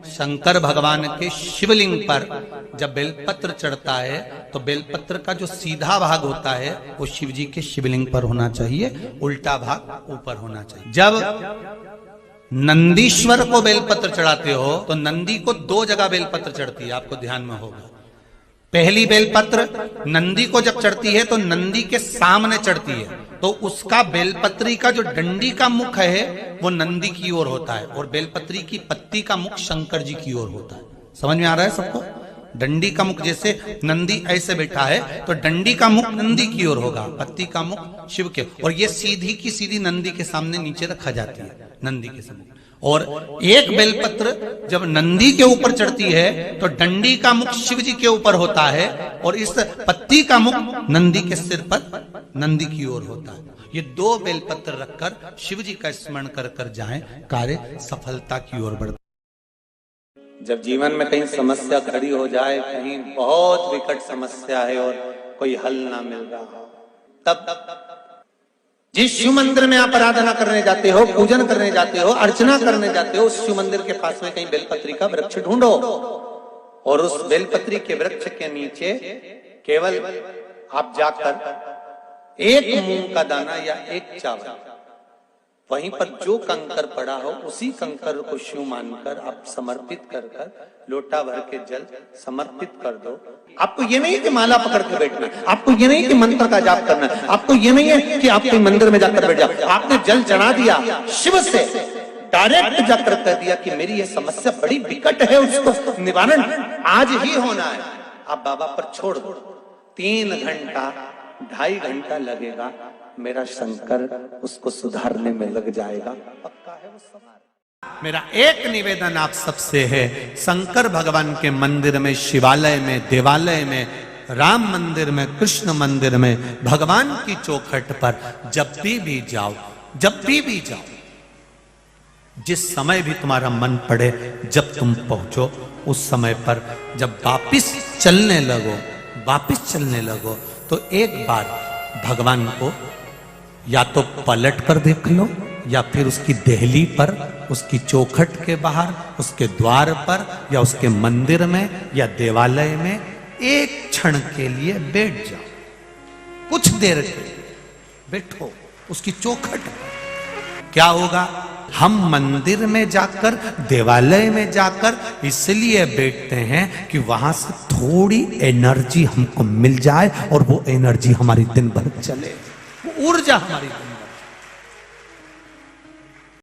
शंकर भगवान के शिवलिंग पर जब बेलपत्र चढ़ता है तो बेलपत्र का जो सीधा भाग होता है वो शिव जी के शिवलिंग पर होना चाहिए, उल्टा भाग ऊपर होना चाहिए। जब नंदीश्वर को बेलपत्र चढ़ाते हो तो नंदी को दो जगह बेलपत्र चढ़ती है, आपको ध्यान में होगा। पहली बेलपत्र नंदी को जब चढ़ती है तो नंदी के सामने चढ़ती है, तो उसका बेलपत्री का जो डंडी का मुख है वो नंदी की ओर होता है और बेलपत्री की पत्ती का मुख शंकर जी की ओर होता है। समझ में आ रहा है सबको? डंडी का मुख, जैसे नंदी ऐसे बैठा है तो डंडी का मुख नंदी की ओर होगा, पत्ती का मुख शिव के, और ये सीधी की सीधी नंदी के सामने नीचे रखा जाती है, नंदी के सामने। और एक बेलपत्र जब नंदी के ऊपर चढ़ती है तो डंडी का मुख शिव जी के ऊपर होता है और इस पत्ती का मुख नंदी के सिर पर नंदी की ओर होता है। ये दो बेलपत्र रखकर शिव जी का स्मरण कर कर जाएं, कार्य सफलता की ओर बढ़ता। जब जीवन में कहीं समस्या खड़ी हो जाए, कहीं बहुत विकट समस्या है और कोई हल ना मिल रहा हो, तब जिस शिव मंदिर में आप आराधना करने जाते हो, पूजन करने जाते हो, अर्चना करने जाते हो, उस शिव मंदिर के पास में कहीं बेलपत्री का वृक्ष ढूंढो और उस बेलपत्री के वृक्ष के नीचे केवल आप जाकर एक मूंग का दाना या एक चावल, वहीं पर जो कंकर पड़ा हो उसी कंकर को शिव मानकर आप समर्पित कर कर लोटा भर के जल समर्पित कर दो। आपको ये नहीं कि माला पकड़ के बैठना, आपको ये नहीं कि मंत्र का जाप करना, आपको ये नहीं है कि आप कोई मंदिर में जाकर बैठ जाओ। आपने जल चढ़ा दिया, शिव से डायरेक्ट जाकर कह दिया कि मेरी ये समस्या बड़ी विकट है, उसको निवारण आज ही होना है। आप बाबा पर छोड़ दो, 3 घंटा 2.5 घंटा लगेगा, मेरा शंकर उसको सुधारने में लग जाएगा, पक्का है वो सुधार। मेरा एक निवेदन आप सबसे है, शंकर भगवान के मंदिर में, शिवालय में, देवालय में, राम मंदिर में, कृष्ण मंदिर में, भगवान की चौखट पर जब भी जाओ, जब भी जाओ, जिस समय भी तुम्हारा मन पड़े, जब तुम पहुंचो उस समय पर जब वापिस चलने लगो तो एक बार भगवान को या तो पलट कर देख लो या फिर उसकी देहली पर, उसकी चौखट के बाहर, उसके द्वार पर या उसके मंदिर में या देवालय में एक क्षण के लिए बैठ जाओ, कुछ देर के लिए बैठो उसकी चौखट पर। क्या होगा? हम मंदिर में जाकर, देवालय में जाकर इसलिए बैठते हैं कि वहां से थोड़ी एनर्जी हमको मिल जाए और वो एनर्जी हमारी दिन भर चले, वो ऊर्जा हमारी